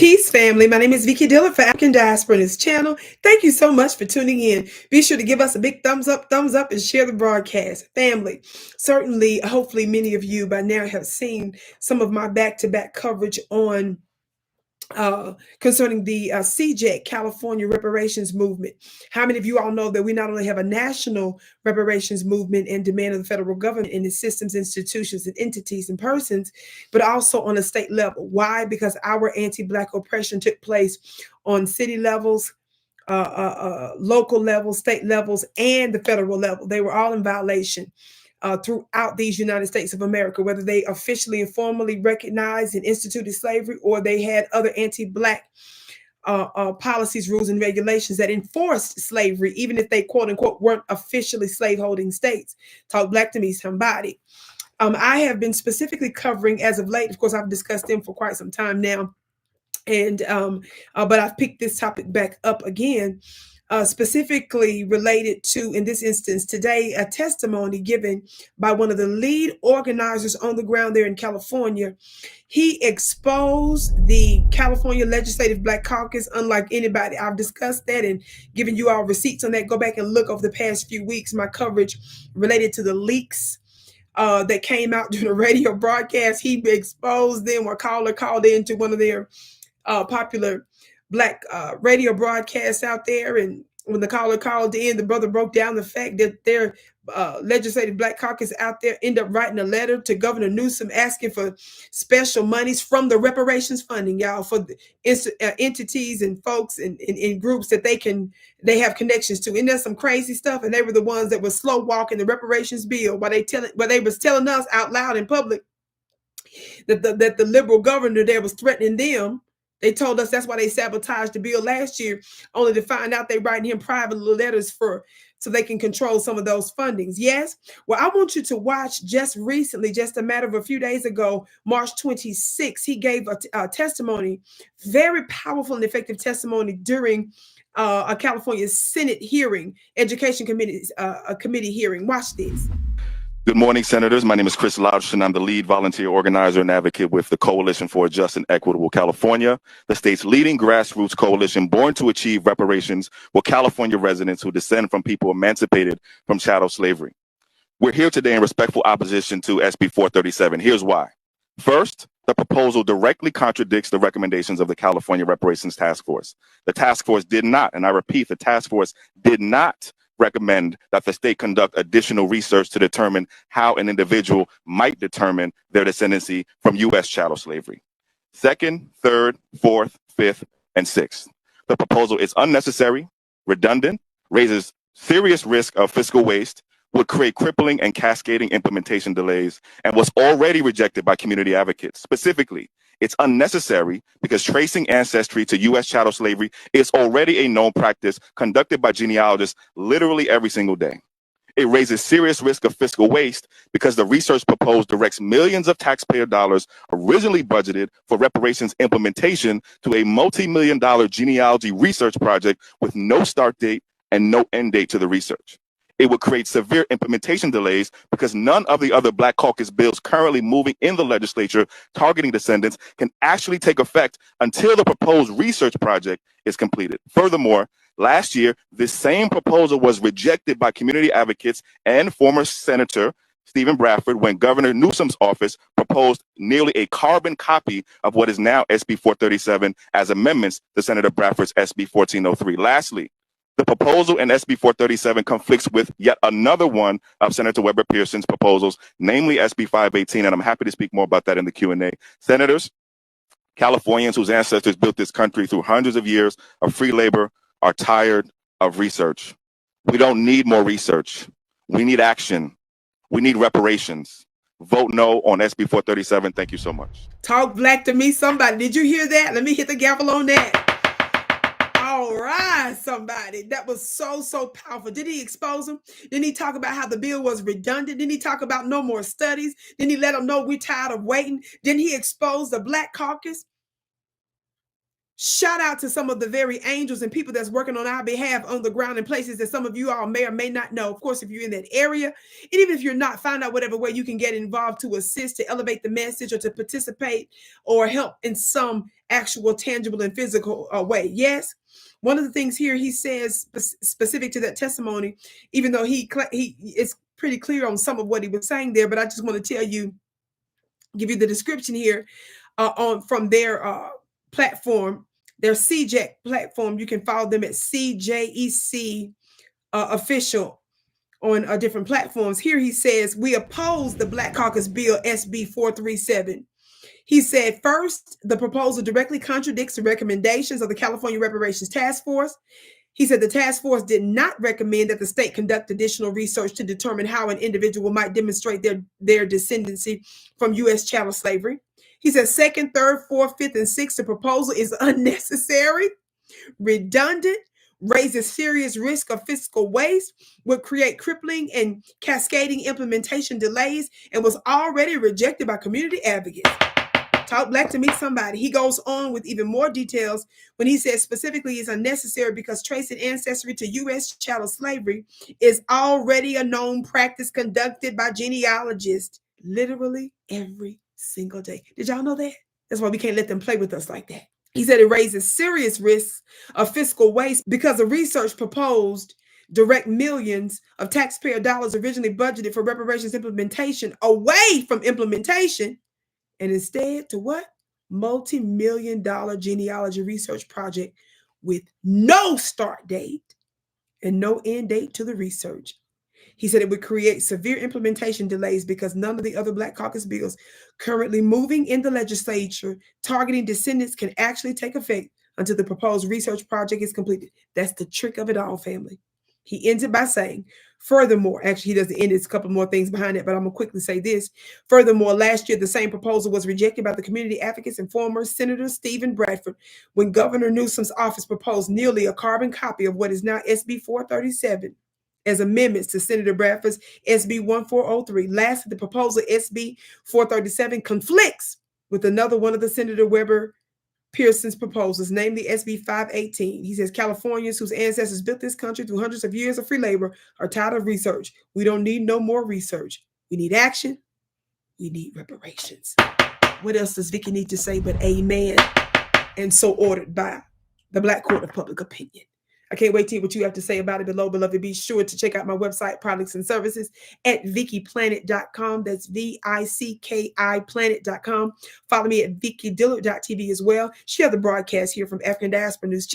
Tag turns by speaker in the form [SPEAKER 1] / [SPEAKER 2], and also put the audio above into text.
[SPEAKER 1] Peace, family. My name is Vicki Dillard for African Diaspora in this channel. Thank you so much for tuning in. Be sure to give us a big thumbs up, and share the broadcast. Family, certainly, hopefully many of you by now have seen some of my back-to-back coverage on concerning the CJEC, California Reparations Movement. How many of you all know that we not only have a national reparations movement and demand of the federal government and its systems, institutions, and entities and persons, but also on a state level? Why? Because our anti-Black oppression took place on city levels, local levels, state levels, and the federal level. They were all in violation throughout these United States of America, whether they officially and formally recognized and instituted slavery, or they had other anti-Black policies, rules, and regulations that enforced slavery, even if they, quote unquote, weren't officially slaveholding states. Talk Black to me, somebody. I have been specifically covering, as of late, of course, I've discussed them for quite some time now, and but I've picked this topic back up again, specifically related to, in this instance today, a testimony given by one of the lead organizers on the ground there in California. He exposed the California Legislative Black Caucus unlike anybody. I've discussed that and given you all receipts on that. Go back and look over the past few weeks, my coverage related to the leaks that came out during a radio broadcast. He exposed them. A caller called into one of their popular Black radio broadcasts out there, and when the caller called in, the brother broke down the fact that their legislative Black caucus out there ended up writing a letter to Governor Newsom asking for special monies from the reparations funding, y'all, for the entities and folks and groups that they have connections to. And there's some crazy stuff, and they were the ones that were slow walking the reparations bill while they was telling us out loud in public that the liberal governor there was threatening them. They told us that's why they sabotaged the bill last year, only to find out they writing him private letters so they can control some of those fundings. Yes. Well, I want you to watch just recently, just a matter of a few days ago, March 26th, he gave a testimony, very powerful and effective testimony during a California Senate hearing, Education Committee, a committee hearing. Watch this.
[SPEAKER 2] Good morning, Senators. My name is Chris Lodgson. I'm the lead volunteer organizer and advocate with the Coalition for a Just and Equitable California, the state's leading grassroots coalition born to achieve reparations for California residents who descend from people emancipated from chattel slavery. We're here today in respectful opposition to SB 437. Here's why. First, the proposal directly contradicts the recommendations of the California Reparations Task Force. The task force did not, and I repeat, the task force did not recommend that the state conduct additional research to determine how an individual might determine their descendancy from U.S. chattel slavery. Second, third, fourth, fifth, and sixth. The proposal is unnecessary, redundant, raises serious risk of fiscal waste, would create crippling and cascading implementation delays, and was already rejected by community advocates. Specifically, it's unnecessary because tracing ancestry to U.S. chattel slavery is already a known practice conducted by genealogists literally every single day. It raises serious risk of fiscal waste because the research proposed directs millions of taxpayer dollars originally budgeted for reparations implementation to a multi-million-dollar genealogy research project with no start date and no end date to the research. It would create severe implementation delays because none of the other Black Caucus bills currently moving in the legislature targeting descendants can actually take effect until the proposed research project is completed. Furthermore, last year, this same proposal was rejected by community advocates and former Senator Stephen Bradford when Governor Newsom's office proposed nearly a carbon copy of what is now SB 437 as amendments to Senator Bradford's SB 1403. Lastly, the proposal in SB 437 conflicts with yet another one of Senator Weber Pearson's proposals, namely SB 518, and I'm happy to speak more about that in the Q&A. Senators, Californians whose ancestors built this country through hundreds of years of free labor are tired of research. We don't need more research. We need action. We need reparations. Vote no on SB 437. Thank you so much.
[SPEAKER 1] Talk Black to me, somebody. Did you hear that? Let me hit the gavel on that. All right, somebody. That was so powerful. Did he expose them? Didn't he talk about how the bill was redundant? Didn't he talk about no more studies? Didn't he let them know we're tired of waiting? Didn't he expose the Black Caucus? Shout out to some of the very angels and people that's working on our behalf on the ground in places that some of you all may or may not know. Of course, if you're in that area, and even if you're not, find out whatever way you can get involved to assist, to elevate the message, or to participate or help in some actual tangible and physical way. Yes. One of the things here he says specific to that testimony, even though he is pretty clear on some of what he was saying there, but I just want to tell you, give you the description here from their platform, their CJEC platform. You can follow them at CJEC official on different platforms. Here he says, we oppose the Black Caucus Bill SB 437. He said, first, the proposal directly contradicts the recommendations of the California Reparations Task Force. He said the task force did not recommend that the state conduct additional research to determine how an individual might demonstrate their descendancy from U.S. chattel slavery. He said second, third, fourth, fifth, and sixth, the proposal is unnecessary, redundant, raises serious risk of fiscal waste, would create crippling and cascading implementation delays, and was already rejected by community advocates. Talk black to me, somebody. He goes on with even more details when he says specifically it's unnecessary because tracing ancestry to U.S. chattel slavery is already a known practice conducted by genealogists literally every single day. Did y'all know that? That's why we can't let them play with us like that. He said it raises serious risks of fiscal waste because the research proposed direct millions of taxpayer dollars originally budgeted for reparations implementation away from implementation, and instead to what? Multi-million-dollar genealogy research project with no start date and no end date to the research. He said it would create severe implementation delays because none of the other Black Caucus bills currently moving in the legislature targeting descendants can actually take effect until the proposed research project is completed. That's the trick of it all, family. He ends it by saying, furthermore, actually, he doesn't end it. It's a couple more things behind it, but I'm going to quickly say this. Furthermore, last year, the same proposal was rejected by the community advocates and former Senator Stephen Bradford when Governor Newsom's office proposed nearly a carbon copy of what is now SB 437 as amendments to Senator Bradford's SB 1403. Lastly, the proposal SB 437 conflicts with another one of the Senator Weber Pearson's proposals, namely SB 518. He says Californians whose ancestors built this country through hundreds of years of free labor are tired of research. We don't need no more research. We need action. We need reparations. What else does Vicki need to say but amen? And so ordered by the Black Court of Public Opinion. I can't wait to hear what you have to say about it below. Beloved, be sure to check out my website, products and services at VickiPlanet.com. That's VICKI Planet.com. Follow me at VickiDillard.tv as well. Share the broadcast here from African Diaspora News.